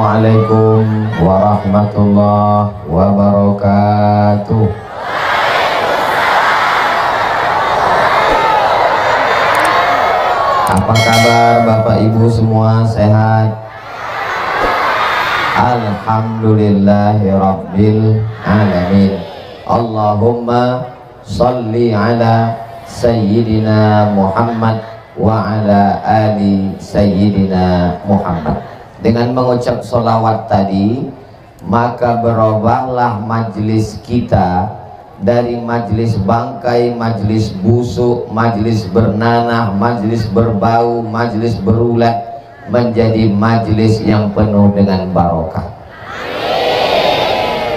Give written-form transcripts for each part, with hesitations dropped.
Assalamualaikum warahmatullahi wabarakatuh. Apa kabar Bapak Ibu semua, sehat? Alhamdulillahirabbil alamin. Allahumma sholli ala sayyidina Muhammad wa ala ali sayyidina Muhammad. Dengan mengucap sholawat tadi, maka berubahlah majlis kita dari majlis bangkai, majlis busuk, majlis bernanah, majlis berbau, majlis berulat, menjadi majlis yang penuh dengan barokah.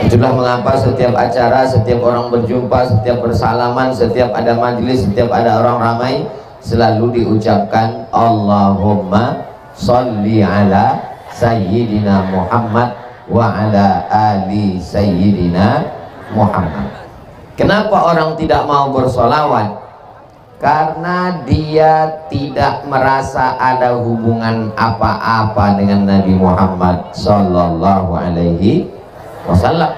Itulah mengapa setiap acara, setiap orang berjumpa, setiap bersalaman, setiap ada majlis, setiap ada orang ramai, selalu diucapkan Allahumma sholli ala sayyidina Muhammad wa ala ali sayyidina Muhammad. Kenapa orang tidak mau bersolawat? Karena dia tidak merasa ada hubungan apa-apa dengan Nabi Muhammad sallallahu alaihi wasallam.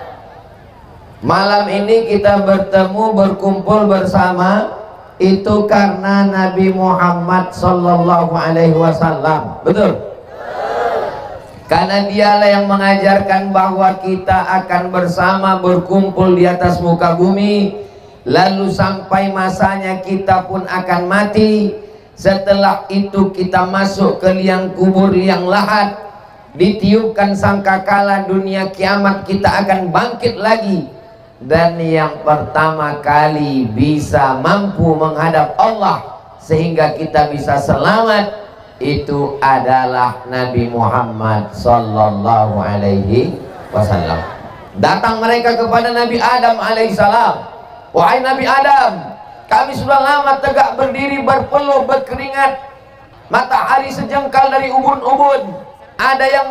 Malam ini kita bertemu, berkumpul bersama itu karena Nabi Muhammad sallallahu alaihi wasallam. Betul? Karena dialah yang mengajarkan bahwa kita akan bersama berkumpul di atas muka bumi, lalu sampai masanya kita pun akan mati. Setelah itu kita masuk ke liang kubur, liang lahat, ditiupkan sangkakala dunia kiamat, kita akan bangkit lagi. Dan yang pertama kali bisa mampu menghadap Allah sehingga kita bisa selamat, itu adalah Nabi Muhammad sallallahu alaihi wasallam. Datang mereka kepada Nabi Adam alaihissalam. Wahai Nabi Adam, kami sudah lama tegak berdiri, berpeluh, berkeringat, matahari sejengkal dari ubun-ubun. Ada yang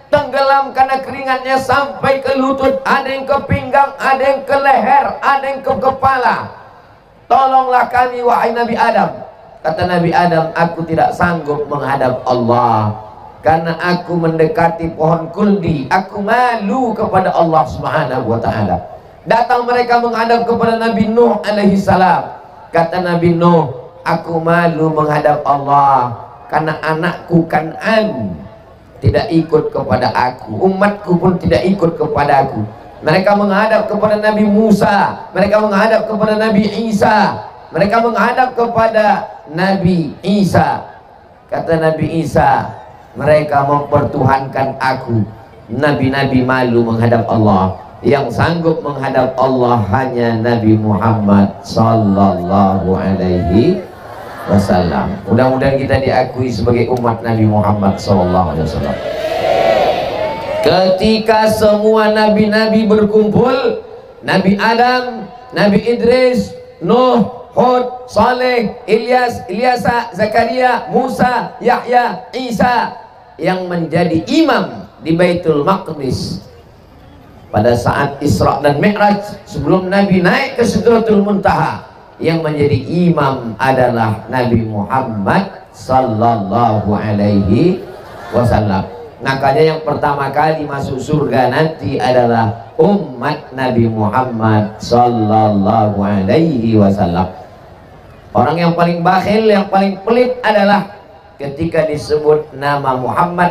tenggelam karena keringatnya sampai ke lutut, ada yang ke pinggang, ada yang ke leher, ada yang ke kepala. Tolonglah kami wahai Nabi Adam. Kata Nabi Adam, aku tidak sanggup menghadap Allah karena aku mendekati pohon kuldi, aku malu kepada Allah subhanahu wa ta'ala. Datang mereka menghadap kepada Nabi Nuh alaihi salam. Kata Nabi Nuh, aku malu menghadap Allah karena anakku Kan'an tidak ikut kepada aku, umatku pun tidak ikut kepada aku. Mereka menghadap kepada Nabi Musa, mereka menghadap kepada Nabi Isa, mereka menghadap kepada Nabi Isa. Kata Nabi Isa, mereka mempertuhankan aku. Nabi-nabi malu menghadap Allah. Yang sanggup menghadap Allah hanya Nabi Muhammad sallallahu alaihi wasallam. Mudah-mudahan kita diakui sebagai umat Nabi Muhammad sallallahu alaihi wasallam. Ketika semua nabi-nabi berkumpul, Nabi Adam, Nabi Idris, Nuh, Hud, Saleh, Ilyas, Ilyasa, Zakaria, Musa, Yahya, Isa, yang menjadi imam di Baitul Maqdis pada saat Isra dan Mi'raj, sebelum Nabi naik ke Sidratul Muntaha, yang menjadi imam adalah Nabi Muhammad sallallahu alaihi wasallam. Makanya yang pertama kali masuk surga nanti adalah umat Nabi Muhammad sallallahu alaihi wasallam. Orang yang paling bakhil, yang paling pelit adalah ketika disebut nama Muhammad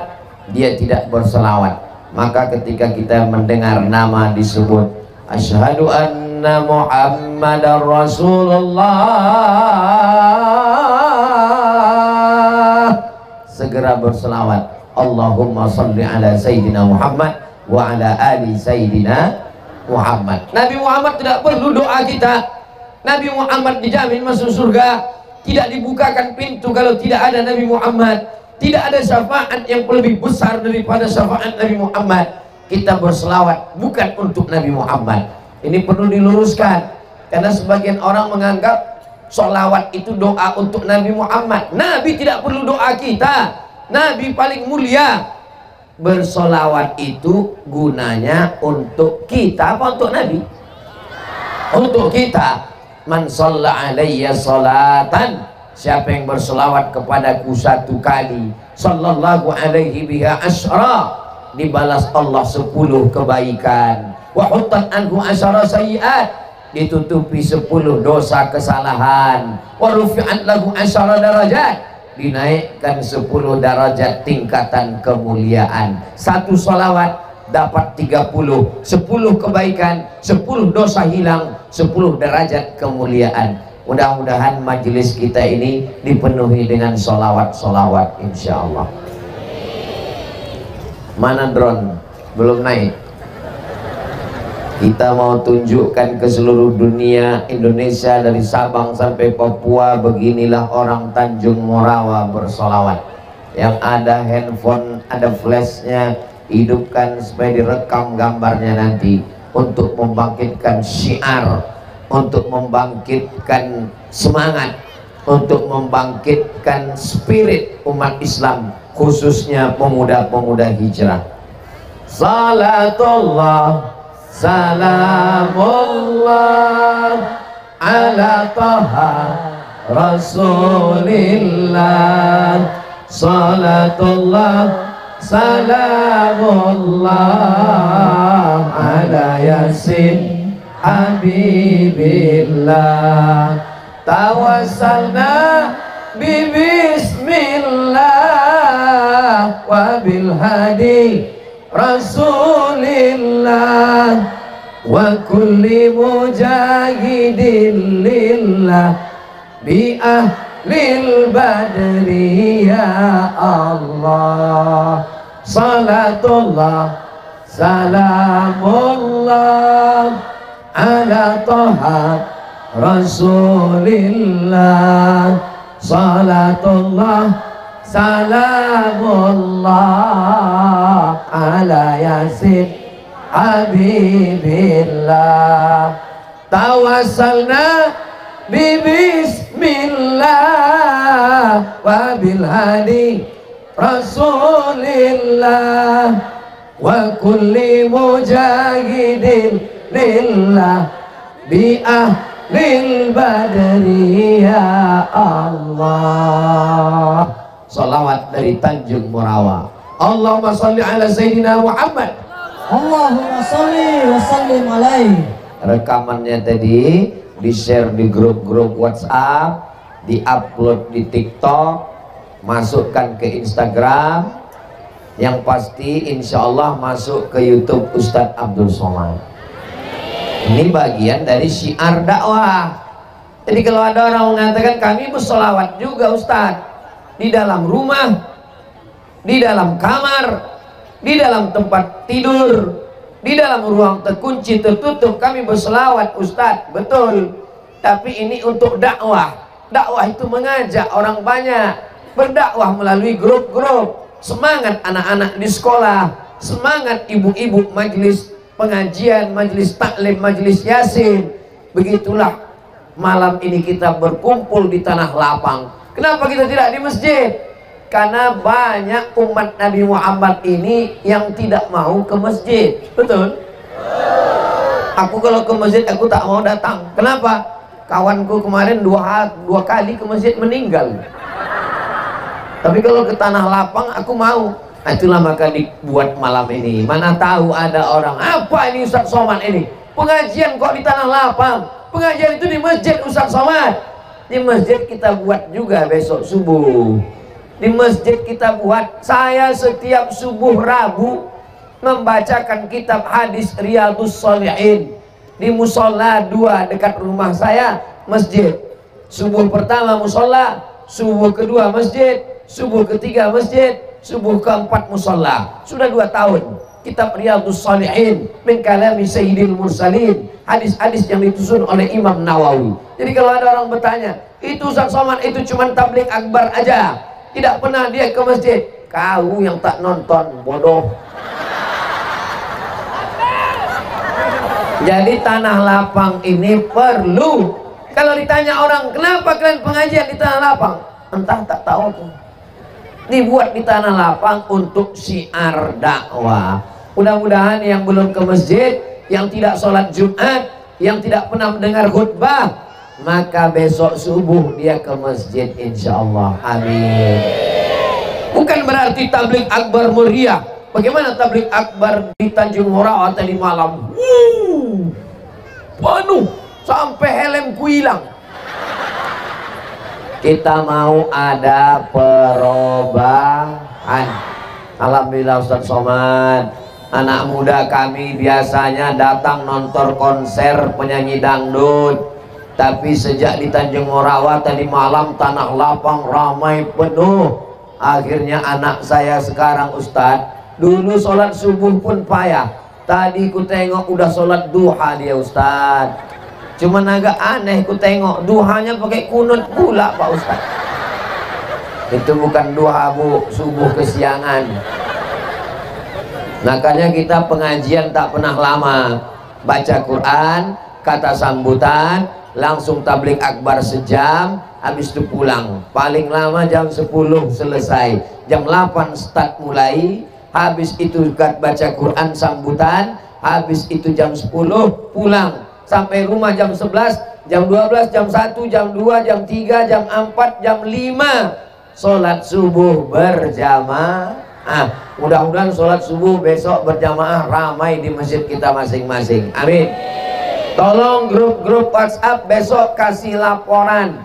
dia tidak berselawat. Maka ketika kita mendengar nama disebut asyhadu anna Muhammadar Rasulullah, segera berselawat Allahumma sholli ala sayyidina Muhammad wa ala ali sayyidina Muhammad. Nabi Muhammad tidak perlu doa kita. Nabi Muhammad dijamin masuk surga. Tidak dibukakan pintu kalau tidak ada Nabi Muhammad. Tidak ada syafaat yang lebih besar daripada syafaat Nabi Muhammad. Kita berselawat bukan untuk Nabi Muhammad. Ini perlu diluruskan, karena sebagian orang menganggap sholawat itu doa untuk Nabi Muhammad. Nabi tidak perlu doa kita. Nabi paling mulia. Bersolawat itu gunanya untuk kita apa untuk Nabi? Untuk kita. Man shalla alayya salatan, siapa yang berselawat kepadaku satu kali, sallallahu alaihi biha asyra, dibalas Allah 10 kebaikan. Wa huttat anhu asyara sayyi'at, ditutupi 10 dosa kesalahan. Wa rufi'at lahu asyara darajat, dinaikkan 10 derajat tingkatan kemuliaan. Satu salawat dapat 30, 10 kebaikan, 10 dosa hilang, 10 derajat kemuliaan. Mudah-mudahan majelis kita ini dipenuhi dengan solawat-solawat insyaallah. Mana drone? Belum naik. Kita mau tunjukkan ke seluruh dunia, Indonesia dari Sabang sampai Papua, beginilah orang Tanjung Morawa bersolawat. Yang ada handphone, ada flashnya, hidupkan supaya direkam gambarnya nanti, untuk membangkitkan syiar, untuk membangkitkan semangat, untuk membangkitkan spirit umat Islam, khususnya pemuda-pemuda hijrah. Salatullah salamullah ala taha rasulillah. Salatullah salamullah ala yasin habibillah. Tawassalna bismillah wa bil hadi rasulillah wa kulli mujahidin lillah bi ahlil badri ya Allah. Salatullah salamullah ala taha rasulillah. Salatullah salamullah ala yasin habibillah. Tawassalna bismillah wa bil hadi rasulillah wa kulli mujahidin lillah bi ahlil badri ya Allah. Salawat dari Tanjung Morawa. Allahumma salli ala Sayyidina Muhammad. Allahumma salli wa sallim alaihi. Rekamannya tadi di-share di grup-grup WhatsApp, di-upload di TikTok, masukkan ke Instagram, yang pasti insya Allah masuk ke YouTube Ustadz Abdul Somad. Ini bagian dari syiar dakwah. Jadi kalau ada orang mengatakan kami bersolawat juga Ustadz, di dalam rumah, di dalam kamar, di dalam tempat tidur, di dalam ruang terkunci tertutup kami berselawat Ustadz. Betul, tapi ini untuk dakwah. Dakwah itu mengajak orang banyak, berdakwah melalui grup-grup. Semangat anak-anak di sekolah, semangat ibu-ibu majelis pengajian, majelis taklim, majelis yasin. Begitulah malam ini kita berkumpul di tanah lapang. Kenapa kita tidak di masjid? Karena banyak umat Nabi Muhammad ini yang tidak mau ke masjid. Betul? Aku kalau ke masjid aku tak mau datang. Kenapa? Kawanku kemarin dua kali ke masjid meninggal. Tapi kalau ke tanah lapang aku mau. Nah, itulah maka dibuat malam ini. Mana tahu ada orang, apa ini Ustadz Somad ini? Pengajian kok di tanah lapang? Pengajian itu di masjid Ustadz Somad. Di masjid kita buat juga besok subuh. Di masjid kita buat. Saya setiap subuh Rabu membacakan kitab hadis Riyadhus Shalihin di musola 2 dekat rumah saya, masjid. Subuh pertama musola, subuh kedua masjid, subuh ketiga masjid, subuh keempat musola. Sudah 2 tahun. Kitab Riyadhus Shalihin min kalami Sayyidil Mursalin, hadis-hadis yang disusun oleh Imam Nawawi. Jadi kalau ada orang bertanya, itu Ustadz Somad itu cuma tabligh akbar aja, tidak pernah dia ke masjid. Kau yang tak nonton, bodoh. Jadi tanah lapang ini perlu. Kalau ditanya orang, kenapa kalian pengajian di tanah lapang? Entah, tak tahu. Dibuat di tanah lapang untuk syiar dakwah. Mudah-mudahan yang belum ke masjid, yang tidak sholat Jumat, yang tidak pernah mendengar khutbah, maka besok subuh dia ke masjid insya Allah. Amin. Bukan berarti tabligh akbar meriah, Bagaimana tablik akbar di Tanjung Morawa tadi malam? Penuh sampai helmku hilang. Kita mau ada perubahan. Alhamdulillah Ustaz Somad, anak muda kami biasanya datang nonton konser penyanyi dangdut, tapi sejak di Tanjung Morawa tadi malam tanah lapang ramai penuh. Akhirnya anak saya sekarang Ustaz, dulu sholat subuh pun payah, tadi ku tengok udah sholat duha dia Ustaz. Cuman agak aneh ku tengok duhanya pakai kunut pula Pak Ustaz. Itu bukan duha bu, subuh kesiangan. Makanya kita pengajian tak pernah lama, baca Quran, kata sambutan, langsung tablik akbar sejam, habis itu pulang. Paling lama jam 10 selesai, jam 8 start mulai, habis itu baca Quran sambutan, habis itu jam 10 pulang. Sampai rumah jam 11, jam 12, jam 1, jam 2, jam 3, jam 4, jam 5 sholat subuh berjamaah. Mudah-mudahan sholat subuh besok berjamaah ramai di masjid kita masing-masing. Amin. Tolong grup-grup WhatsApp besok kasih laporan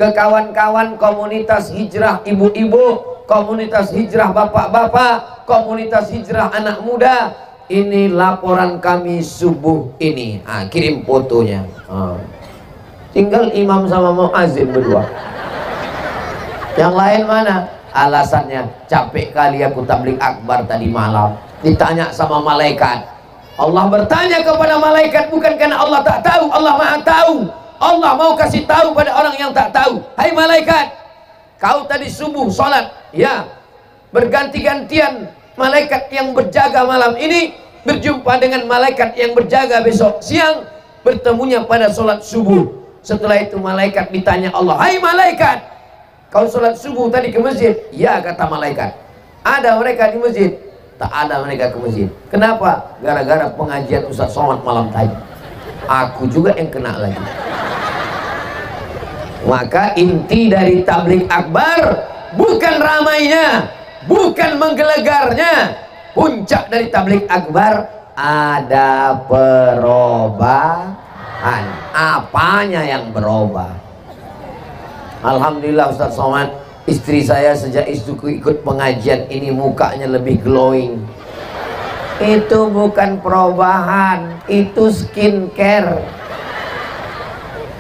ke kawan-kawan komunitas hijrah ibu-ibu, komunitas hijrah bapak-bapak, komunitas hijrah anak muda. Ini laporan kami subuh ini. Kirim fotonya. Tinggal imam sama muazzin berdua. Yang lain mana? Alasannya capek kali aku tablik akbar tadi malam. Ditanya sama malaikat. Allah bertanya kepada malaikat bukan karena Allah tak tahu, Allah Maha tahu. Allah mau kasih tahu pada orang yang tak tahu. Hai malaikat, kau tadi subuh sholat, ya, berganti-gantian. Malaikat yang berjaga malam ini berjumpa dengan malaikat yang berjaga besok siang, bertemunya pada sholat subuh. Setelah itu malaikat ditanya Allah, hai malaikat, kau sholat subuh tadi ke masjid? Ya, kata malaikat. Ada mereka di masjid? Tak ada mereka ke masjid. Kenapa? Gara-gara pengajian Ustaz Somad malam tadi. Aku juga yang kena lagi. Maka inti dari tablik akbar bukan ramainya, bukan menggelegarnya. Puncak dari tablik akbar ada perubahan. Apanya yang berubah? Alhamdulillah Ustaz Somad, istri saya sejak istriku ikut pengajian ini mukanya lebih glowing. Itu bukan perubahan, itu skincare.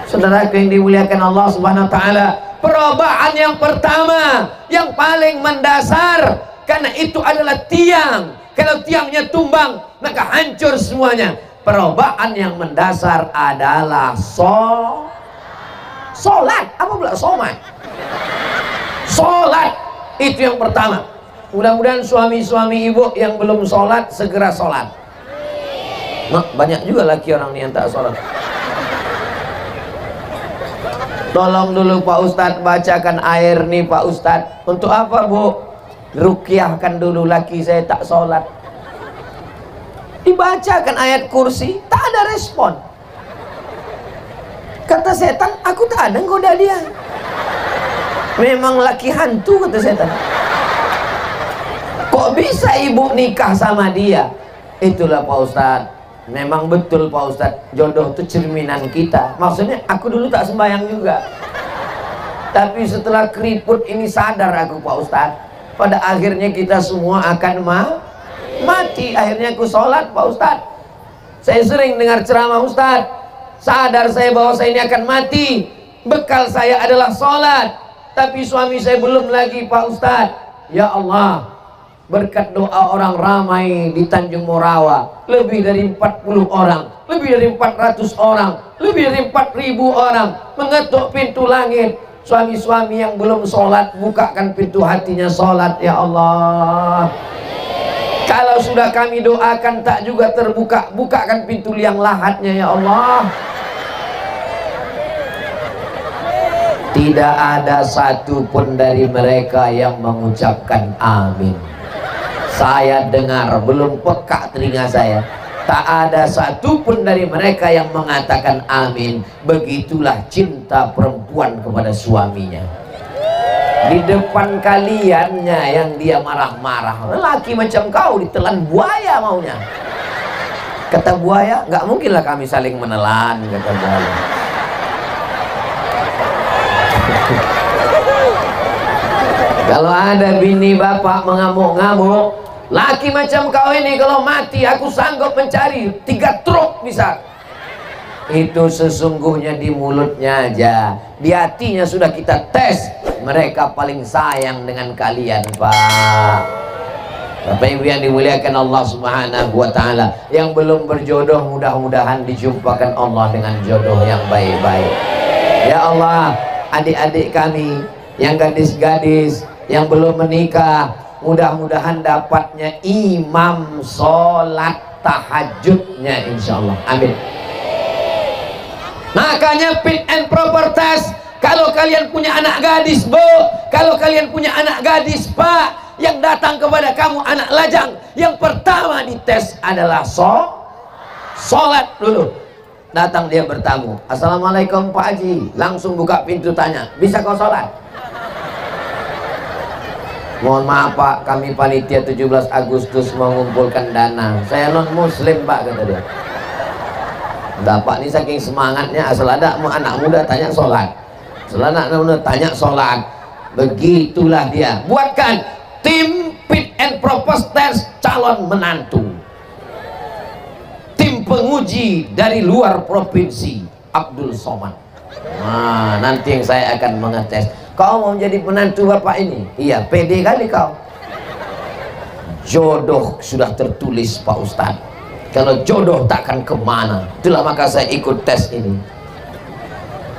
Saudaraku yang dimuliakan Allah Subhanahu wa taala, perubahan yang pertama, yang paling mendasar, karena itu adalah tiang. Kalau tiangnya tumbang, maka hancur semuanya. Perubahan yang mendasar adalah sholat. Apa pula somat? Sholat itu yang pertama. Mudah-mudahan suami-suami ibu yang belum sholat segera sholat. Nah, banyak juga laki orang yang tak sholat. Tolong dulu Pak Ustadz bacakan air nih Pak Ustadz. Untuk apa Bu? Rukyahkan dulu laki saya tak sholat. Dibacakan ayat kursi, tak ada respon. Kata setan, aku tak ada goda dia. Memang laki hantu, kata setan. Kok bisa ibu nikah sama dia? Itulah Pak Ustadz, memang betul Pak Ustadz, jodoh itu cerminan kita. Maksudnya aku dulu tak sembahyang juga, tapi setelah keriput ini sadar aku Pak Ustadz, pada akhirnya kita semua akan mati. Akhirnya aku sholat Pak Ustadz. Saya sering dengar ceramah Ustadz, sadar saya bahwa saya ini akan mati, bekal saya adalah sholat, tapi suami saya belum lagi Pak Ustadz. Ya Allah, berkat doa orang ramai di Tanjung Morawa, lebih dari 40 orang, lebih dari 400 orang, lebih dari 4.000 orang mengetuk pintu langit. Suami-suami yang belum sholat, bukakan pintu hatinya sholat ya Allah. Kalau sudah kami doakan tak juga terbuka, bukakan pintu liang lahatnya ya Allah. Tidak ada satupun dari mereka yang mengucapkan amin. Saya dengar, belum peka telinga saya, tak ada satupun dari mereka yang mengatakan amin. Begitulah cinta perempuan kepada suaminya. Di depan kaliannya yang dia marah-marah. Lelaki macam kau ditelan buaya maunya. Kata buaya, nggak mungkinlah kami saling menelan, kata buaya. Kalau ada bini bapak mengamuk-ngamuk, laki macam kau ini kalau mati aku sanggup mencari 3 truk bisa. Itu sesungguhnya di mulutnya aja, di hatinya sudah kita tes. Mereka paling sayang dengan kalian, Pak. Bapak Ibu yang dimuliakan Allah Subhanahu wa Ta'ala, yang belum berjodoh mudah-mudahan dijumpakan Allah dengan jodoh yang baik-baik. Ya Allah, adik-adik kami yang gadis-gadis yang belum menikah, mudah-mudahan dapatnya imam sholat tahajudnya insyaallah. Amin. Makanya fit and proper test. Kalau kalian punya anak gadis, Bu, kalau kalian punya anak gadis, Pak, yang datang kepada kamu anak lajang, yang pertama dites adalah sholat dulu. Datang dia bertamu, Assalamualaikum Pak Haji, langsung buka pintu tanya, bisa kau sholat? Mohon maaf Pak, kami panitia 17 Agustus mengumpulkan dana, saya non muslim Pak, kata dia. Bapak ini saking semangatnya, asal ada anak muda tanya sholat, asal anak muda tanya sholat. Begitulah dia. Buatkan tim fit and proper test calon menantu, tim penguji dari luar provinsi Abdul Somad. Nah, nanti yang saya akan mengetes. Kau mau jadi penantu bapak ini? Iya, pede kali kau. Jodoh sudah tertulis Pak Ustadz. Kalau jodoh takkan kemana. Itulah maka saya ikut tes ini.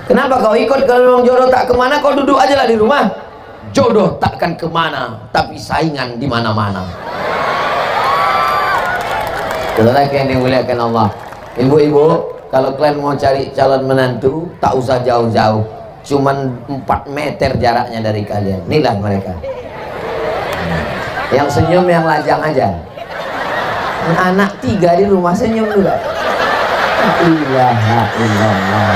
Kenapa kau ikut? Kalau memang jodoh tak kemana, kau duduk aja lah di rumah. Jodoh takkan kemana, tapi saingan di mana-mana. Lelaki yang dimuliakan Allah, ibu-ibu, kalau kalian mau cari calon menantu, tak usah jauh-jauh, cuman 4 meter jaraknya dari kalian. Inilah mereka. Yang senyum yang lajang aja. Anak 3 di rumah senyum juga. Ilaha illallah.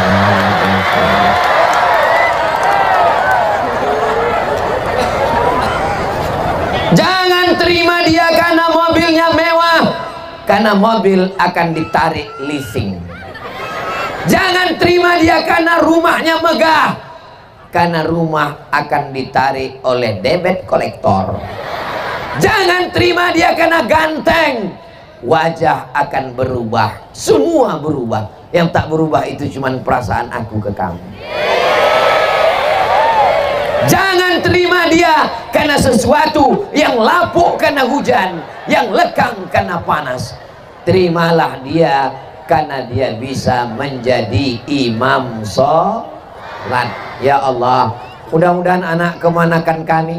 Jangan terima dia karena mobilnya mewah, karena mobil akan ditarik leasing. Jangan terima dia karena rumahnya megah, karena rumah akan ditarik oleh debit kolektor. Jangan terima dia karena ganteng, wajah akan berubah, semua berubah. Yang tak berubah itu cuma perasaan aku ke kamu. Jangan terima dia karena sesuatu yang lapuk karena hujan, yang lekang karena panas. Terimalah dia karena dia bisa menjadi imam sholat. Ya Allah, mudah-mudahan anak kemanakan kami,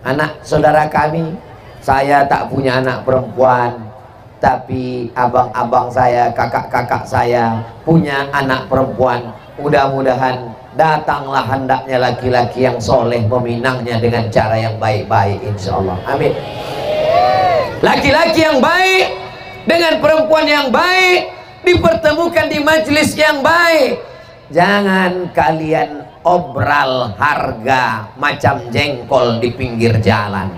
anak saudara kami. Saya tak punya anak perempuan, tapi abang-abang saya, kakak-kakak saya punya anak perempuan. Mudah-mudahan datanglah hendaknya laki-laki yang soleh meminangnya dengan cara yang baik-baik, insya Allah. Amin. Laki-laki yang baik dengan perempuan yang baik dipertemukan di majelis yang baik. Jangan kalian obral harga macam jengkol di pinggir jalan,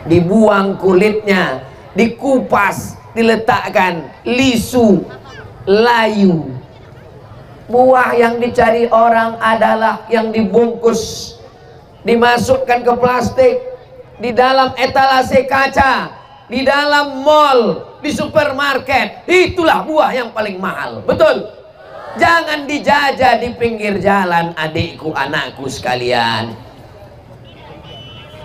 dibuang kulitnya, dikupas, diletakkan lisu, layu. Buah yang dicari orang adalah yang dibungkus, dimasukkan ke plastik, di dalam etalase kaca, di dalam mall, di supermarket. Itulah buah yang paling mahal. Betul? Jangan dijajah di pinggir jalan, adikku, anakku sekalian.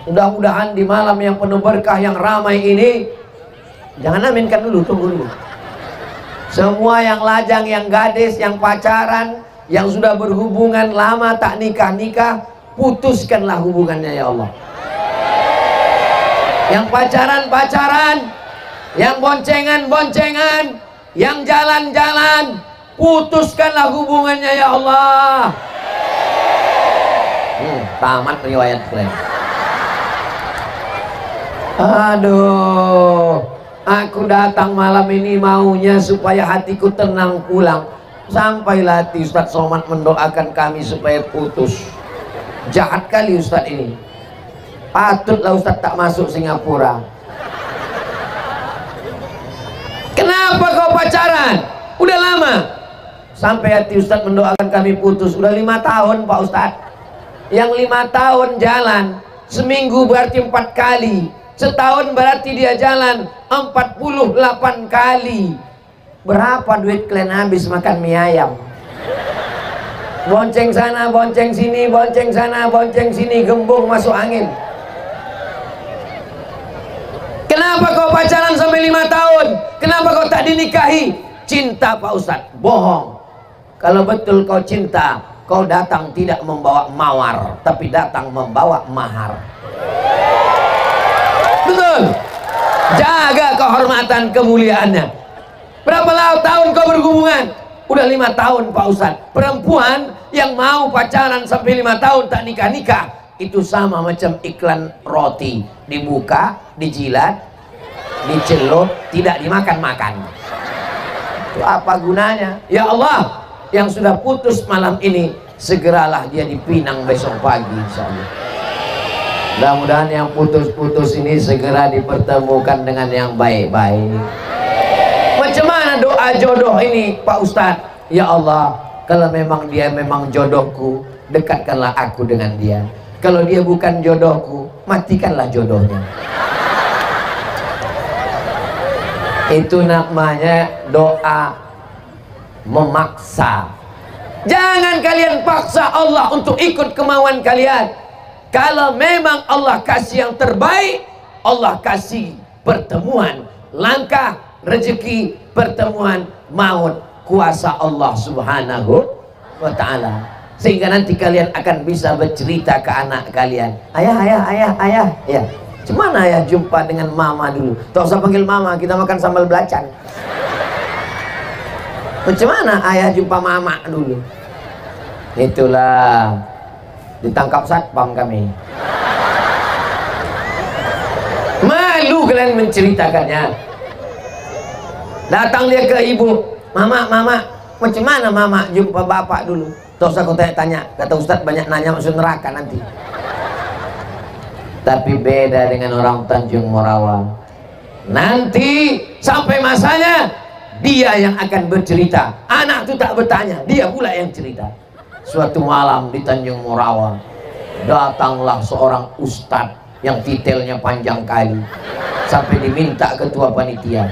Mudah-mudahan di malam yang penuh berkah yang ramai ini, jangan aminkan dulu, tunggu dulu. Semua yang lajang, yang gadis, yang pacaran, yang sudah berhubungan lama tak nikah-nikah, putuskanlah hubungannya ya Allah. Yang pacaran-pacaran, yang boncengan-boncengan, yang jalan-jalan, putuskanlah hubungannya ya Allah. Tamat riwayat kalian. Aduh, aku datang malam ini maunya supaya hatiku tenang pulang. Sampailah hati Ustadz Somad mendoakan kami supaya putus. Jahat kali Ustadz ini. Patutlah Ustadz tak masuk Singapura. Kenapa kau pacaran? Udah lama. Sampai hati Ustadz mendoakan kami putus. Udah 5 tahun Pak Ustadz. Yang 5 tahun jalan, seminggu berarti 4 kali, setahun berarti dia jalan 48 kali. Berapa duit kalian habis makan mie ayam? Bonceng sana, bonceng sini, bonceng sana, bonceng sini, gembung masuk angin. Kenapa kau pacaran sampai 5 tahun? Kenapa kau tak dinikahi? Cinta Pak Ustadz. Bohong. Kalau betul kau cinta, kau datang tidak membawa mawar, tapi datang membawa mahar. Betul. Jaga kehormatan kemuliaannya. Berapa tahun kau berhubungan? Udah 5 tahun Pak Ustadz. Perempuan yang mau pacaran sampai 5 tahun tak nikah-nikah, itu sama macam iklan roti. Dibuka, dijilat, dicelup, tidak dimakan-makan. Itu apa gunanya? Ya Allah, yang sudah putus malam ini, segeralah dia dipinang besok pagi insyaallah. Mudah-mudahan yang putus-putus ini segera dipertemukan dengan yang baik-baik. Macam mana doa jodoh ini Pak Ustadz? Ya Allah, kalau memang dia memang jodohku, dekatkanlah aku dengan dia. Kalau dia bukan jodohku, matikanlah jodohnya. Itu namanya doa memaksa. Jangan kalian paksa Allah untuk ikut kemauan kalian. Kalau memang Allah kasih yang terbaik, Allah kasih pertemuan, langkah, rezeki, pertemuan, maut, kuasa Allah subhanahu wa ta'ala. Sehingga nanti kalian akan bisa bercerita ke anak kalian, ayah ya, cuman ayah jumpa dengan mama dulu. Tak usah panggil mama, kita makan sambal belacan. Macam mana ayah jumpa mama dulu? Itulah ditangkap satpam kami. Malu kalian menceritakannya. Datang dia ke ibu, mama, macam mana mama jumpa bapak dulu? Tak usah kau tanya, kata Ustadz banyak nanya masuk neraka nanti. Tapi beda dengan orang Tanjung Morawa. Nanti sampai masanya, dia yang akan bercerita. Anak itu tak bertanya, dia pula yang cerita. Suatu malam di Tanjung Morawa, datanglah seorang ustadz yang titelnya panjang kali, sampai diminta ketua panitia.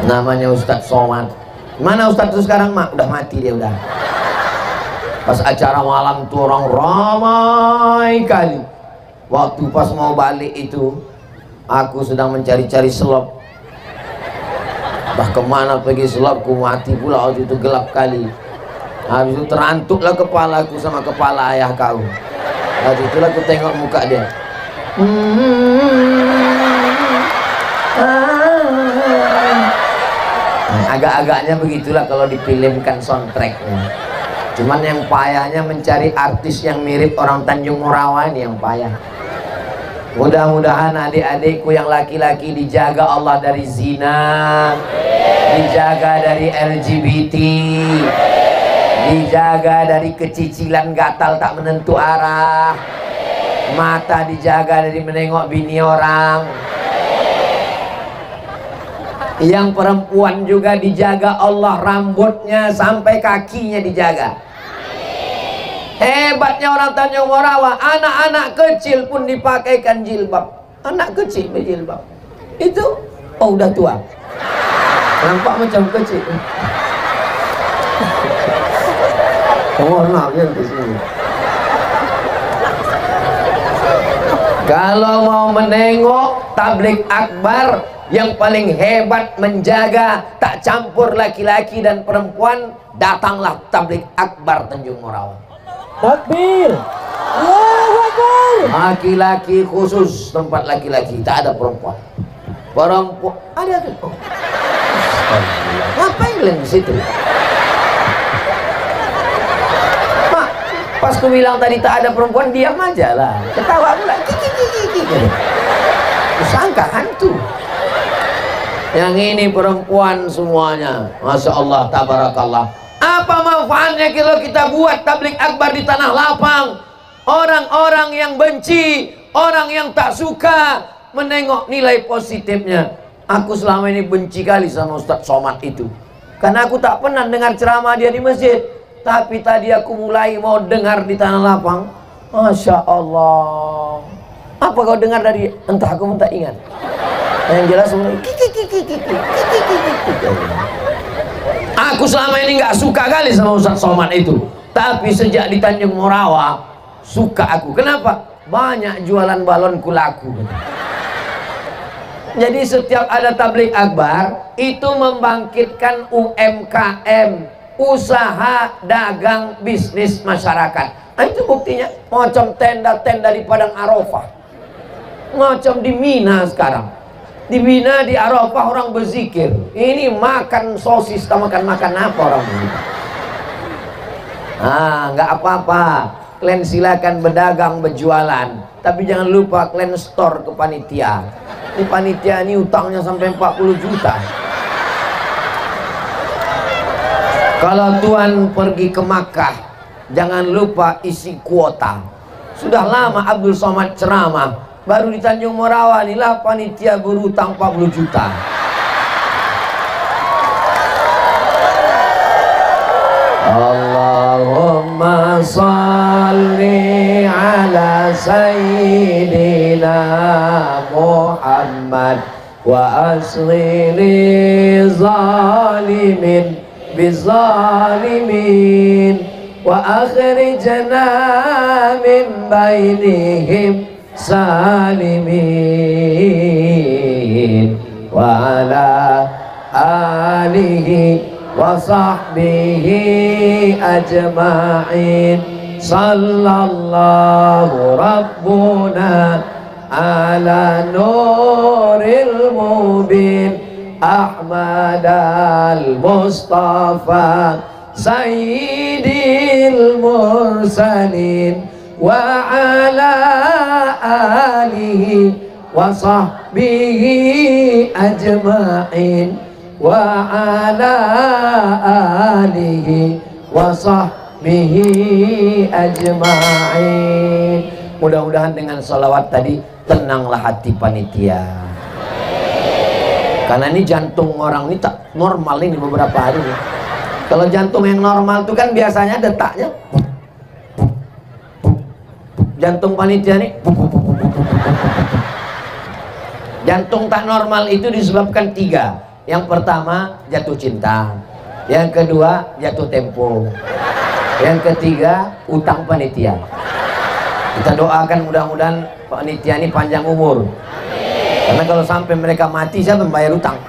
Namanya Ustadz Somad. Mana Ustadz itu sekarang mak? Udah mati dia udah. Pas acara malam tuh orang ramai kali. Waktu pas mau balik itu, aku sedang mencari-cari selop. Bah kemana pergi selopku, mati pula waktu itu, gelap kali. Habis itu terantuklah kepalaku sama kepala ayah kau. Waktu itulah aku tengok muka dia. Agak-agaknya begitulah kalau difilmkan soundtracknya. Cuman yang payahnya mencari artis yang mirip orang Tanjung Morawa ini yang payah. Mudah-mudahan adik-adikku yang laki-laki dijaga Allah dari zina, dijaga dari LGBT, dijaga dari kecicilan gatal tak menentu arah, mata dijaga dari menengok bini orang. Yang perempuan juga dijaga Allah, rambutnya sampai kakinya dijaga. Hebatnya orang Tanjung Morawa, anak-anak kecil pun dipakaikan jilbab. Anak kecil berjilbab. Itu udah tua. Nampak macam kecil. Mohon maaf ya di sini. Kalau mau menengok tabligh akbar, yang paling hebat menjaga tak campur laki-laki dan perempuan, datanglah tabligh akbar Tanjung Morawa. Takbir. Allahu Akbar. Laki-laki khusus, tempat laki-laki, tak ada perempuan. Perempuan ada tuh. Oh. Ngapain kalian di situ? Mak, pas ku bilang tadi tak ada perempuan, diam aja lah. Ketawa pula. Sangka hantu. Yang ini perempuan semuanya. Masya Allah, tabarakallah. Apa manfaatnya kalau kita buat tablik akbar di tanah lapang? Orang-orang yang benci, orang yang tak suka menengok nilai positifnya. Aku selama ini benci kali sama Ustadz Somad itu, karena aku tak pernah dengar ceramah dia di masjid. Tapi tadi aku mulai mau dengar di tanah lapang. Masya Allah. Apa kau dengar dari? Entah, aku pun tak ingat. Yang jelas aku selama ini nggak suka kali sama Ustadz Somad itu. Tapi sejak di Tanjung Morawa suka aku. Kenapa? Banyak jualan balonku laku. Jadi setiap ada tablik akbar itu membangkitkan UMKM, usaha dagang bisnis masyarakat. Nah, itu buktinya. Macam tenda-tenda di Padang Arafah, macam di Mina sekarang. Di Mina, di Arafah orang berzikir. Ini makan sosis, makan apa orang ini? Nggak apa-apa. Kalian silakan berdagang, berjualan, tapi jangan lupa kalian store ke panitia. Ini panitia ini utangnya sampai 40 juta. Kalau Tuhan pergi ke Makkah, jangan lupa isi kuota. Sudah lama Abdul Somad ceramah, baru di Tanjung Morawa inilah panitia berutang 40 juta. Allahumma salli ala sayyidina Muhammad wa asli zalimin bizalimin wa akhrijna min bainihim salimin wa ala alihi wa sahbihi ajma'in. Sallallahu rabbuna ala nuril mubin Ahmad al-Mustafa sayyidil mursalin wa ala alihi wa sahbihi ajma'in wa ala alihi wa sahbihi ajma'in. Mudah-mudahan dengan salawat tadi tenanglah hati panitia, karena ini jantung orang ini tak normal ini beberapa hari ini. Kalau jantung yang normal itu kan biasanya detaknya, jantung panitia nih, jantung tak normal itu disebabkan 3. Yang pertama jatuh cinta, yang kedua jatuh tempo, yang ketiga utang panitia. Kita doakan mudah-mudahan panitia ini panjang umur, karena kalau sampai mereka mati siapa membayar utang?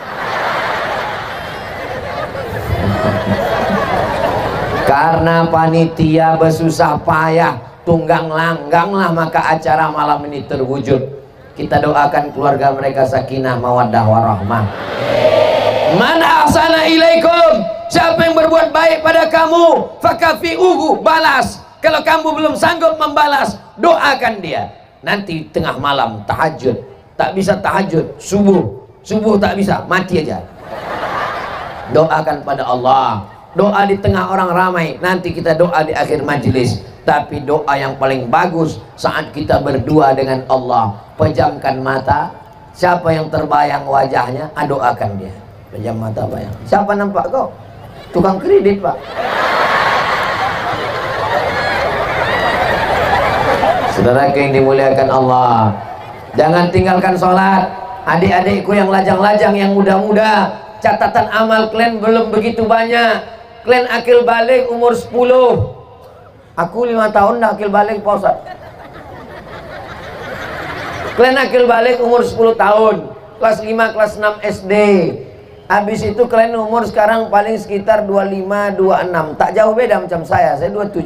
Karena panitia bersusah payah, tunggang langganglah maka acara malam ini terwujud. Kita doakan keluarga mereka sakinah mawaddah warahmah. Man ahsana ilaikum, siapa yang berbuat baik pada kamu, fakafi'uhu, balas. Kalau kamu belum sanggup membalas, doakan dia. Nanti tengah malam tahajud, tak bisa tahajud, subuh tak bisa, mati aja. Doakan pada Allah. Doa di tengah orang ramai, nanti kita doa di akhir majelis. Tapi doa yang paling bagus saat kita berdua dengan Allah. Pejamkan mata, siapa yang terbayang wajahnya, doakan dia. Pejam mata bayang. Siapa nampak kau? Tukang kredit, Pak. Saudara yang dimuliakan Allah, jangan tinggalkan sholat. Adik-adikku yang lajang-lajang, yang muda-muda, catatan amal kalian belum begitu banyak. Kalian akil balik umur 10. Aku 5 tahun dah akil balik, Pak Ustaz. Kalian akil balik umur 10 tahun, kelas 5, kelas 6 SD. Habis itu kalian umur sekarang paling sekitar 25, 26. Tak jauh beda macam saya 27.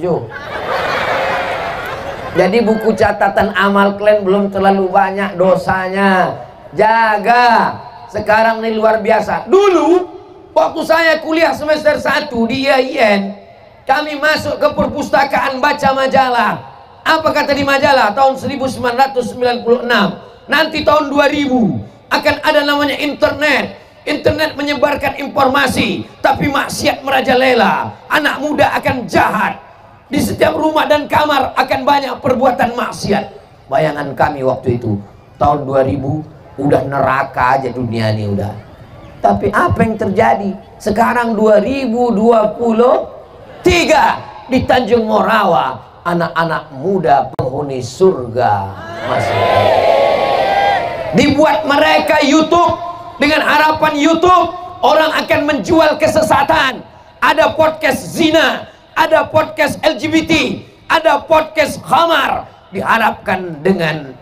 Jadi buku catatan amal kalian belum terlalu banyak dosanya. Jaga. Sekarang ini luar biasa. Dulu waktu saya kuliah semester 1 di IAIN, kami masuk ke perpustakaan baca majalah. Apa kata di majalah? Tahun 1996. Nanti tahun 2000 akan ada namanya internet. Internet menyebarkan informasi, tapi maksiat merajalela. Anak muda akan jahat. Di setiap rumah dan kamar akan banyak perbuatan maksiat. Bayangan kami waktu itu, tahun 2000, udah neraka aja dunia ini udah. Tapi apa yang terjadi? Sekarang 2023 di Tanjung Morawa, anak-anak muda penghuni surga masih. Dibuat mereka YouTube dengan harapan YouTube orang akan menjual kesesatan. Ada podcast zina, ada podcast LGBT, ada podcast khamar. Diharapkan dengan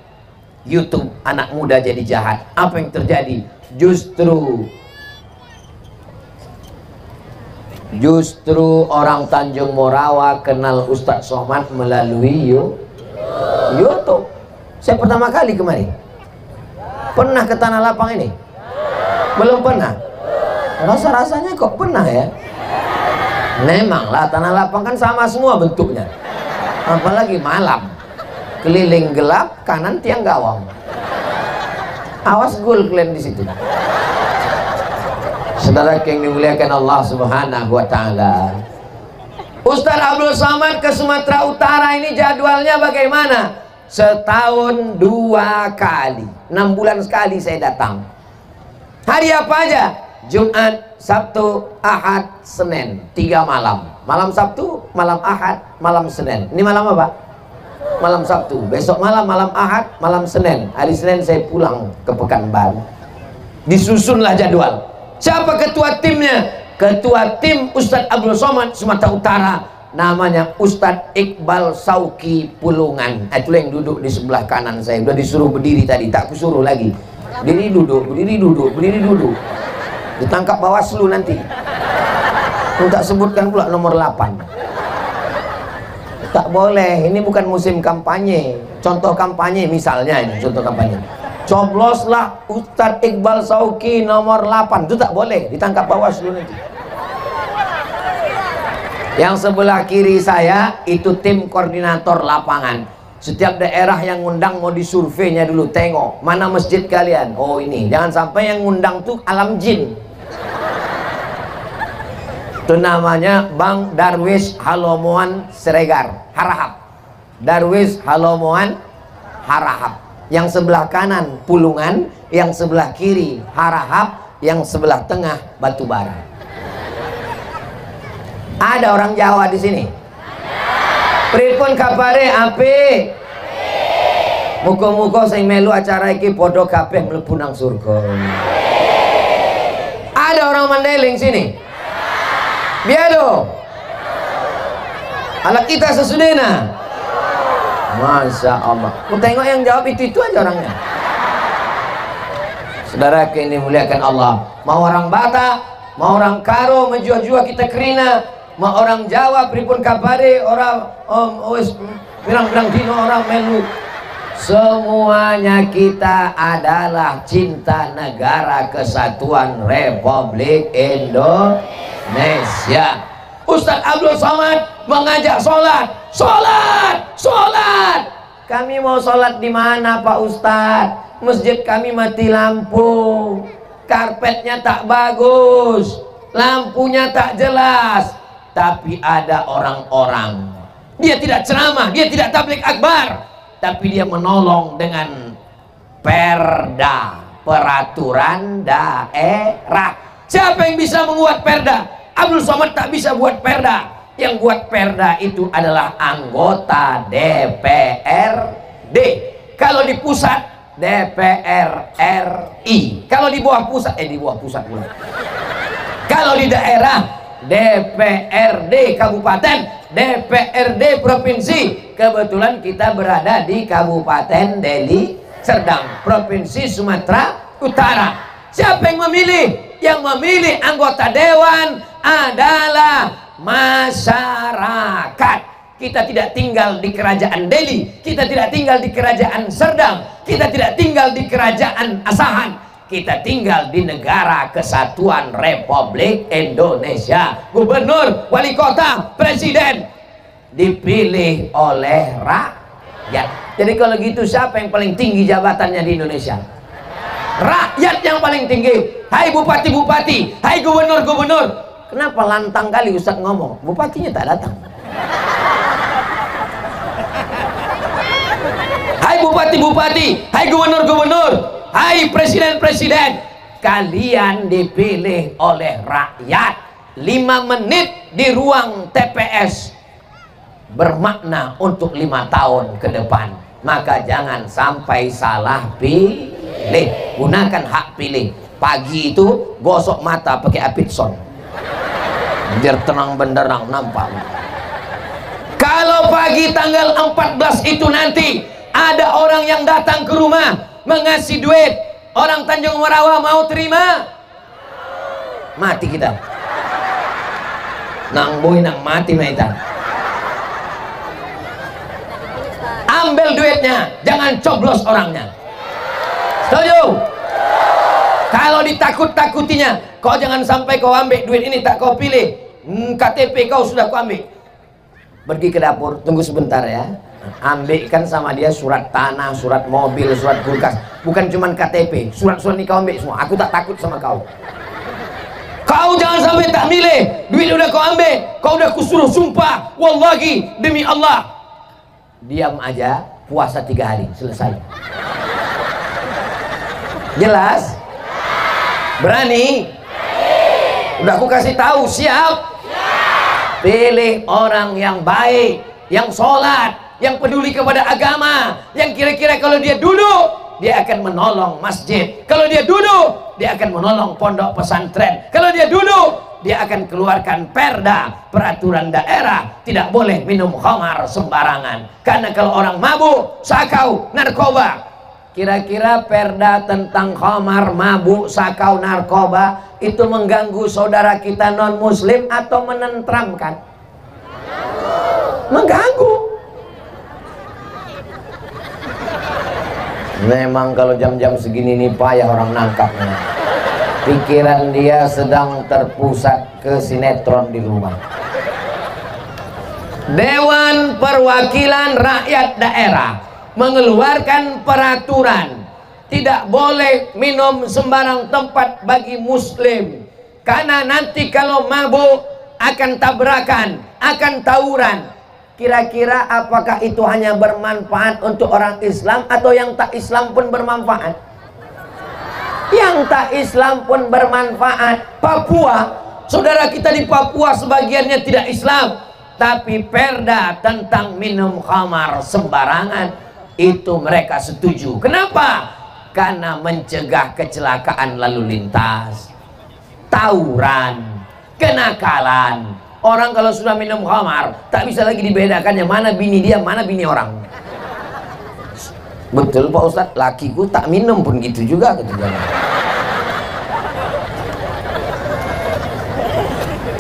YouTube anak muda jadi jahat. Apa yang terjadi? Justru orang Tanjung Morawa kenal Ustadz Somad melalui YouTube. Saya pertama kali kemari. Pernah ke Tanah Lapang ini? Belum pernah. Rasa-rasanya kok pernah ya? Memanglah Tanah Lapang kan sama semua bentuknya. Apalagi malam. Keliling gelap, kanan tiang gawang. Awas gul kalian di situ. Saudara yang dimuliakan Allah Subhanahu wa taala. Ustaz Abdul Somad ke Sumatera Utara ini jadwalnya bagaimana? Setahun 2 kali. 6 bulan sekali saya datang. Hari apa aja? Jumat, Sabtu, Ahad, Senin. 3 malam. Malam Sabtu, malam Ahad, malam Senin. Ini malam apa? Malam Sabtu. Besok malam, malam Ahad, malam Senin. Hari Senin saya pulang ke Pekanbaru. Disusunlah jadwal. Siapa ketua timnya? Ketua tim Ustadz Abdul Somad Sumatera Utara, namanya Ustadz Iqbal Sauki Pulungan. Itu yang duduk di sebelah kanan saya. Udah disuruh berdiri tadi, tak kusuruh lagi. Berdiri duduk, berdiri duduk, berdiri duduk. Ditangkap Bawaslu nanti. Tak sebutkan pula nomor 8. Tak boleh, ini bukan musim kampanye. Contoh kampanye misalnya ini, contoh kampanye. Cobloslah Ustadz Iqbal Sauki nomor 8. Itu tak boleh, ditangkap Bawaslu nanti. Yang sebelah kiri saya itu tim koordinator lapangan. Setiap daerah yang ngundang mau disurveinya dulu, tengok mana masjid kalian. Oh ini, jangan sampai yang ngundang tuh alam jin. Itu namanya Bang Darwis Halomoan Siregar, Harahap. Darwis Halomoan Harahap. Yang sebelah kanan Pulungan, yang sebelah kiri Harahap, yang sebelah tengah Batubara. Ada orang Jawa di sini? Pripun kabare ape? Muga-muga sing melu acara iki padha kabeh mlebu nang surga. Ada orang Mandailing sini? Biado. Anak kita sesudena. Masya Allah. Ku tengok yang jawab itu aja orangnya. Saudara yang dimuliakan Allah. Mau orang Batak, mau orang Karo, menjua-jua kita kerina. Mau orang Jawa, pripun kabare, orang bilang-bilang dino orang melu. Semuanya kita adalah cinta negara kesatuan Republik Indonesia. Ustadz Abdul Somad mengajak sholat, sholat, sholat. Kami mau sholat di mana Pak Ustadz? Masjid kami mati lampu, karpetnya tak bagus, lampunya tak jelas. Tapi ada orang-orang, dia tidak ceramah, dia tidak tabligh akbar, tapi dia menolong dengan perda, peraturan daerah. Siapa yang bisa membuat perda? Abdul Somad tak bisa buat perda. Yang buat perda itu adalah anggota DPRD. Kalau di pusat DPR RI. Kalau di bawah pusat, di bawah pusat pula. Kalau di daerah DPRD kabupaten, DPRD provinsi. Kebetulan kita berada di Kabupaten Deli Serdang, Provinsi Sumatera Utara. Siapa yang memilih? Yang memilih anggota dewan adalah masyarakat. Kita tidak tinggal di kerajaan Delhi, kita tidak tinggal di kerajaan Serdang, kita tidak tinggal di kerajaan Asahan, kita tinggal di negara kesatuan Republik Indonesia. Gubernur, wali kota, presiden dipilih oleh rakyat. Jadi kalau gitu siapa yang paling tinggi jabatannya di Indonesia? rakyat yang paling tinggi. Hai bupati-bupati, hai gubernur-gubernur. Kenapa lantang kali Ustaz ngomong? Bupatinya tak datang. Hai bupati-bupati, hai gubernur-gubernur, hai presiden-presiden, kalian dipilih oleh rakyat. 5 menit di ruang TPS bermakna untuk 5 tahun ke depan. Maka jangan sampai salah pilih. Gunakan hak pilih. Pagi itu gosok mata pakai apitson biar tenang benderang nampak. Kalau pagi tanggal 14 itu nanti ada orang yang datang ke rumah mengasih duit, orang Tanjung Merawa mau terima? Mati kita. Nang boy nang mati kita. Ambil duitnya, jangan coblos orangnya. Setuju? Kalau ditakut-takutinya, kau jangan sampai kau ambil duit ini tak kau pilih. KTP kau sudah kau ambil. Pergi ke dapur, tunggu sebentar ya. Ambilkan sama dia surat tanah, surat mobil, surat kulkas. Bukan cuma KTP, surat-surat ini kau ambil semua. Aku tak takut sama kau. Kau jangan sampai tak milih. Duit udah kau ambil, kau udah kusuruh sumpah, wallahi demi Allah. Diam aja, puasa 3 hari, selesai. Jelas? Berani? Udah aku kasih tahu, siap? Pilih orang yang baik, yang sholat, yang peduli kepada agama, yang kira-kira kalau dia duduk dia akan menolong masjid, kalau dia duduk dia akan menolong pondok pesantren, kalau dia duduk dia akan keluarkan perda, peraturan daerah tidak boleh minum khamar sembarangan. Karena kalau orang mabuk, sakau, narkoba, kira-kira perda tentang khamar, mabuk, sakau, narkoba itu mengganggu saudara kita non muslim atau menentramkan? Mengganggu. Memang kalau jam-jam segini nih payah orang nangkapnya. Pikiran dia sedang terpusat ke sinetron di rumah. Dewan Perwakilan Rakyat Daerah mengeluarkan peraturan tidak boleh minum sembarang tempat bagi muslim, karena nanti kalau mabuk akan tabrakan, akan tawuran. Kira-kira apakah itu hanya bermanfaat untuk orang Islam atau yang tak Islam pun bermanfaat? Yang tak Islam pun bermanfaat. Papua, saudara kita di Papua sebagiannya tidak Islam, tapi perda tentang minum khamar sembarangan itu mereka setuju. Kenapa? Karena mencegah kecelakaan lalu lintas, tawuran, kenakalan. Orang kalau sudah minum khamar tak bisa lagi dibedakan yang mana bini dia, mana bini orang. Betul Pak Ustadz, lakiku tak minum pun gitu juga ketika.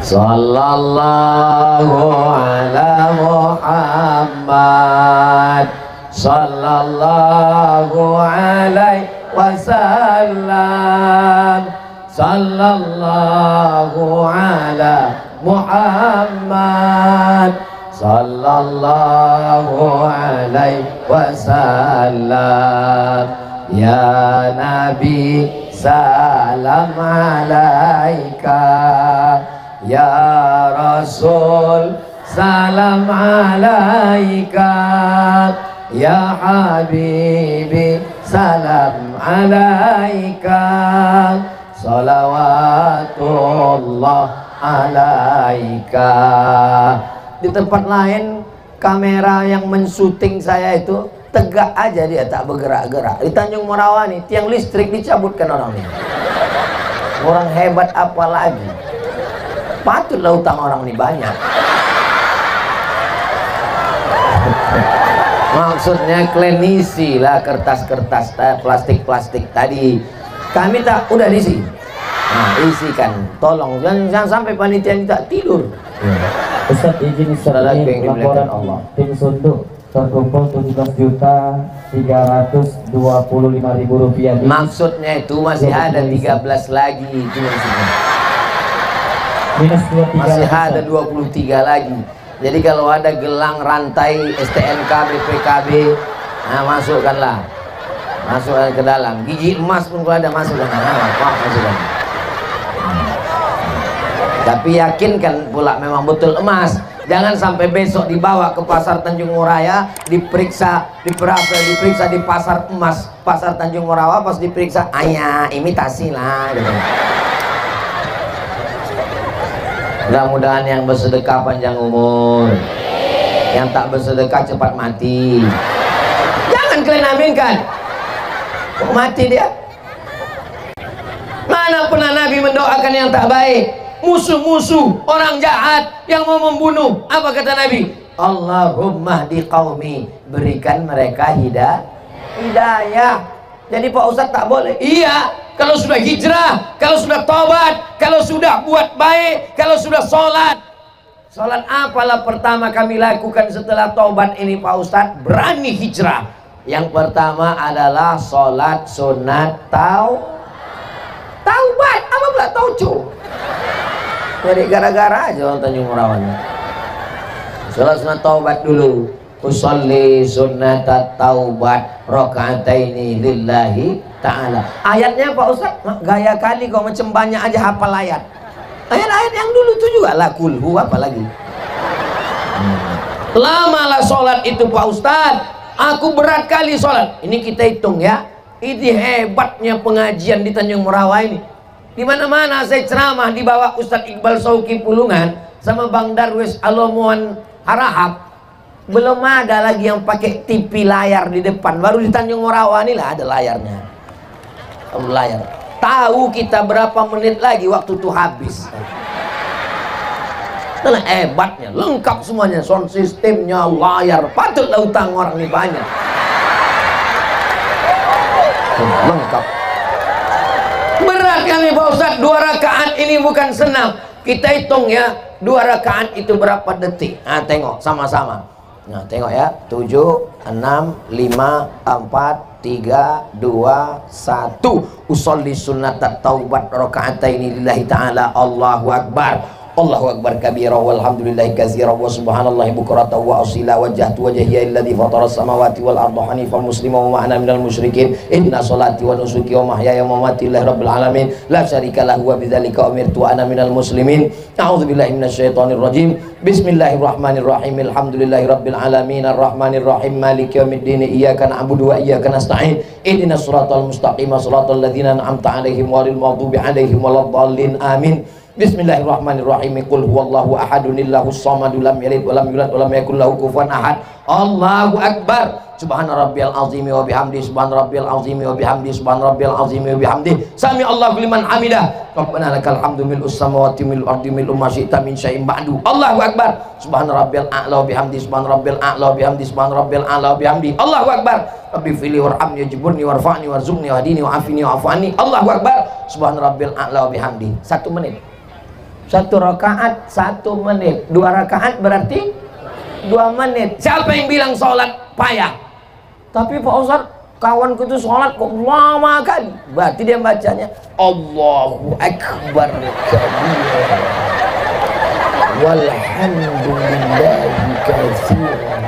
Sallallahu ala Muhammad, sallallahu alaihi wasallam, sallallahu ala Muhammad, sallallahu alaihi wasallam. Ya Nabi salam alaika, ya Rasul salam alaika, ya Habibi salam alaika, salawatullah alaika. Di tempat lain kamera yang mensyuting saya itu tegak aja, dia tak bergerak-gerak. Di Tanjung Merawa nih tiang listrik dicabutkan orang ini. Orang hebat apa lagi? Patutlah utang orang ini banyak. Maksudnya klinisi lah kertas-kertas plastik-plastik tadi. Kami tak udah diisi. Nah, isikan, tolong jangan sampai panitia ini tak tidur. Ustaz izin ini laporan Allah. Tim Sunduk terkumpul 17.325.000 rupiah. Maksudnya itu masih ada 13 lagi itu maksudnya. Minus 23 masih ada 23 lagi. Jadi kalau ada gelang rantai STNK BPKB, nah masukkanlah. Masuk ke dalam. Gigi emas pun kalau ada masuk ke dalam. Wah, masuk ke dalam. Tapi yakinkan pula memang betul emas. Jangan sampai besok dibawa ke pasar Tanjung Moraya, diperiksa di pasar emas, pasar Tanjung Morawa, pas diperiksa, ayah imitasi lah gitu. Mudah-mudahan yang bersedekah panjang umur, yang tak bersedekah cepat mati. Jangan kalian aminkan. Kok mati dia? Mana pernah Nabi mendoakan yang tak baik? Musuh-musuh, orang jahat yang mau membunuh, apa kata Nabi? Allahumma di qaumi, berikan mereka hidayah. Jadi Pak Ustadz tak boleh. Iya, kalau sudah hijrah, kalau sudah tobat, kalau sudah buat baik, kalau sudah sholat. Sholat apalah pertama kami lakukan setelah tobat ini Pak Ustadz? Berani hijrah. Yang pertama adalah sholat sunat taubat. Apa pula tauco? Jadi gara-gara aja orang Tanjung Morawan. Sholat sunat taubat dulu. Usolli sunat taubat rakaataini lillahi ta'ala. Ayatnya Pak Ustaz, gaya kali kau macam banyak aja hafal ayat. Ayat-ayat yang dulu itu juga lah kulhu apa lagi. Lamalah sholat itu Pak Ustaz. Aku berat kali sholat. Ini kita hitung ya. Ini hebatnya pengajian di Tanjung Morawa ini. Di mana-mana saya ceramah di bawah Ustadz Iqbal Sauki Pulungan sama Bang Darwis Alomuan Harahap. Belum ada lagi yang pakai TV layar di depan. Baru di Tanjung Morawa inilah ada layarnya. Layar. Tahu kita berapa menit lagi waktu itu habis. Itulah hebatnya, lengkap semuanya, sound sistemnya, layar. Patutlah utang orang ini banyak. Lengkap. Berat kami Pak Ustadz, 2 rakaat ini bukan senang. Kita hitung ya, 2 rakaat itu berapa detik. Nah tengok sama-sama. Nah tengok ya, 7, 6, 5, 4, 3, 2, 1. Usolli sunnatat taubat raka'ataini lillahi ta'ala. Allahu Akbar. Allahu Akbar kabira walhamdulillahi katsira wa subhanallahi bukratan wa asila wajjahtu wajhiya alladhi fatara as-samawati wal arda hanifan musliman wa ana minal musyrikin. Inna salati wa nusuki wa mahyaya wa mamati lillahi rabbil alamin la syarika lahu wa bidzalika umirtu wa ana minal muslimin. A'udzubillahi minasyaitonir rajim. Bismillahirrahmanirrahim. Alhamdulillahi rabbil alamin arrahmanir rahim maliki yaumiddin iyyaka na'budu wa iyyaka nasta'in. Ihdinas siratal mustaqim siratal ladzina an'amta 'alaihim ghairil maghdubi 'alaihim waladdallin. Amin. Bismillahirrahmanirrahim. Qul huwallahu ahadun illahus samadu lam yalid wa lam yulad wa lam yakul lahu kufuwan ahad. Allahu Akbar. Subhana rabbiyal azimi wa bihamdi. Subhana rabbiyal azimi wa bihamdi. Subhana rabbiyal azimi wa bihamdi. Sami Allahu liman hamidah. Rabbana lakal hamdu mil'us samawati mil'ul ardi mil'u ma syi'ta min syai'in ba'du. Allahu Akbar. Subhana rabbiyal a'la wa bihamdi. Subhana rabbiyal a'la wa bihamdi. Subhana rabbiyal a'la wa bihamdi. Allahu Akbar. Rabbi fili warhamni wajburni warfa'ni warzuqni wahdini wa'afini wa'afani. Allahu Akbar. Subhana rabbiyal a'la wa bihamdi. 1 menit. 1 rakaat 1 menit. 2 rakaat berarti 2 menit. Siapa yang bilang sholat payah? Tapi Pak Ustaz, kawanku itu sholat kok lama kan? Berarti dia bacanya Allahu Akbar kabira walhamdulillahi katsiran.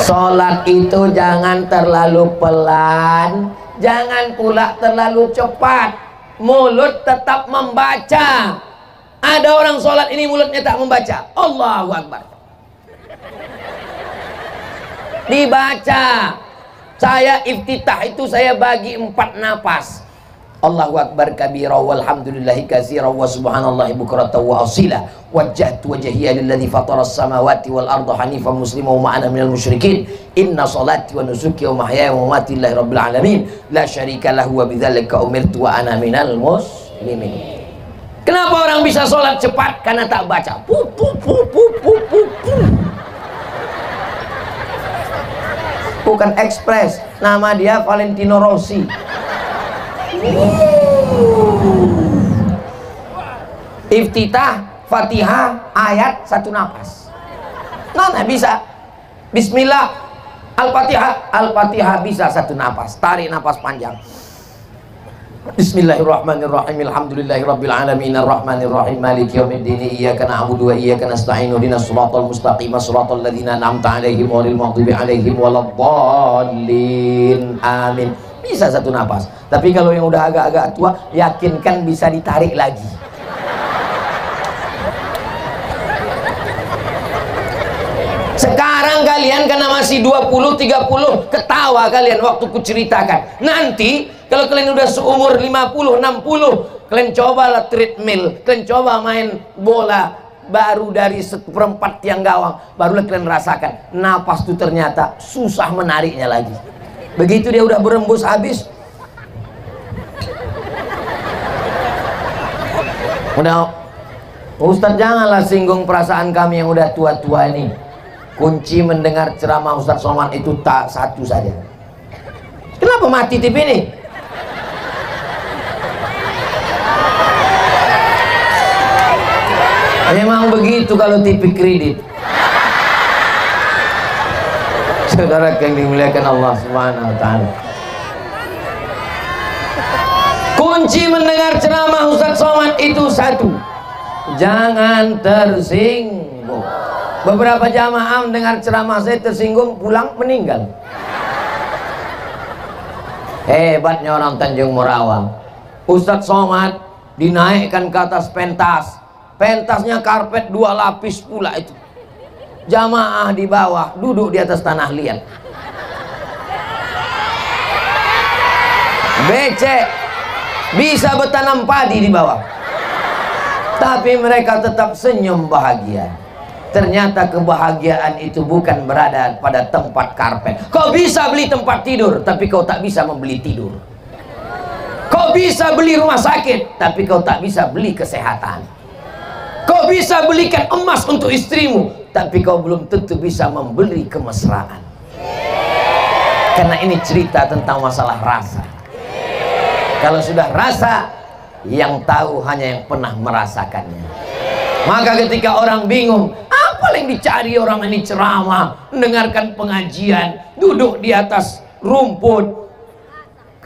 Sholat itu jangan terlalu pelan, jangan pula terlalu cepat. Mulut tetap membaca. Ada orang sholat ini mulutnya tak membaca. Allahu Akbar. Dibaca. Saya iftitah itu saya bagi 4 napas. Allahu Akbar kabira walhamdulillahi katsira wa subhanallahi bukratan wa asila. Wajjahtu wajhiya lilladzi fatara as-samawati wal arda hanifan musliman wa ana minal musyrikin. Inna salati wa nusuki wa mahyaya wa mamati lillahi rabbil alamin la syarika lahu wa bidzalika umirtu wa ana minal muslimin. Kenapa orang bisa sholat cepat? Karena tak baca. Bukan ekspres, nama dia Valentino Rossi. Iftitah, Fatihah, ayat 1 napas. Nah bisa. Bismillah, Al-Fatihah bisa 1 napas. Tarik napas panjang. Bismillahirrahmanirrahim. Alhamdulillahirabbil alamin arrahmanir rahim maliki yaumiddin iyyaka na'budu wa iyyaka nasta'in ihdinas siratal mustaqim siratal ladzina an'amta 'alaihim ghairil maghdubi 'alaihim waladdallin. Amin. Bisa satu napas. Tapi kalau yang udah agak-agak tua, yakinkan bisa ditarik lagi. Sekarang kalian karena masih 20, 30, ketawa kalian waktu ku ceritakan. Nanti kalau kalian udah seumur 50, 60, kalian cobalah treadmill, kalian coba main bola, baru dari 1/4 tiang gawang, barulah kalian rasakan napas itu ternyata susah menariknya lagi. Begitu dia udah berembus habis, udah, Ustadz janganlah singgung perasaan kami yang udah tua-tua ini. Kunci mendengar ceramah Ustadz Somad itu tak satu saja. Kenapa mati TV ini? Memang begitu kalau TV kredit. Saudara yang dimuliakan Allah Subhanahu wa taala. Kunci mendengar ceramah Ustadz Somad itu satu. Jangan tersinggung. Beberapa jamaah mendengar ceramah saya tersinggung, pulang meninggal. Hebatnya orang Tanjung Morawang. Ustadz Somad dinaikkan ke atas pentas. Pentasnya karpet 2 lapis pula itu. Jamaah di bawah duduk di atas tanah liat. Becek, bisa bertanam padi di bawah. Tapi mereka tetap senyum bahagia. Ternyata kebahagiaan itu bukan berada pada tempat karpet. Kau bisa beli tempat tidur, tapi kau tak bisa membeli tidur. Kau bisa beli rumah sakit, tapi kau tak bisa beli kesehatan. Kau bisa belikan emas untuk istrimu, tapi kau belum tentu bisa membeli kemesraan. Karena ini cerita tentang masalah rasa. Kalau sudah rasa, yang tahu hanya yang pernah merasakannya. Maka ketika orang bingung, apa yang dicari orang ini ceramah, mendengarkan pengajian, duduk di atas rumput.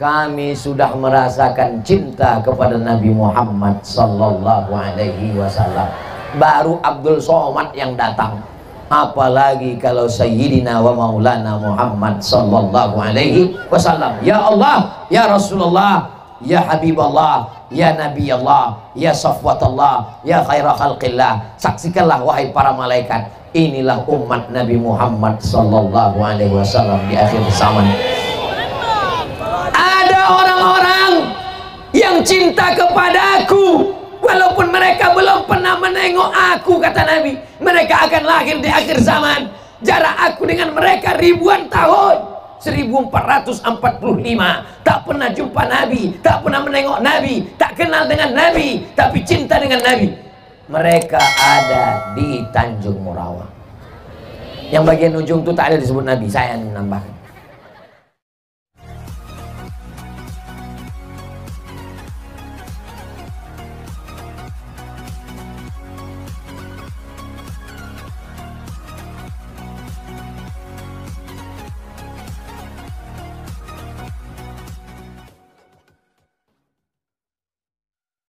Kami sudah merasakan cinta kepada Nabi Muhammad sallallahu alaihi wasallam. Baru Abdul Somad yang datang. Apalagi kalau Sayyidina wa Maulana Muhammad sallallahu alaihi wasallam. Ya Allah, ya Rasulullah, ya Habiballah, ya Nabi Allah, ya Safwatullah, ya khaira khalqillah. Saksikanlah wahai para malaikat, inilah umat Nabi Muhammad sallallahu alaihi wasallam di akhir zaman. Ada orang-orang yang cinta kepadaku walaupun mereka belum pernah menengok aku, kata Nabi. Mereka akan lahir di akhir zaman. Jarak aku dengan mereka ribuan tahun. 1445, tak pernah jumpa Nabi, tak pernah menengok Nabi, tak kenal dengan Nabi, tapi cinta dengan Nabi. Mereka ada di Tanjung Morawang. Yang bagian ujung itu tak ada disebut Nabi, saya nambahkan.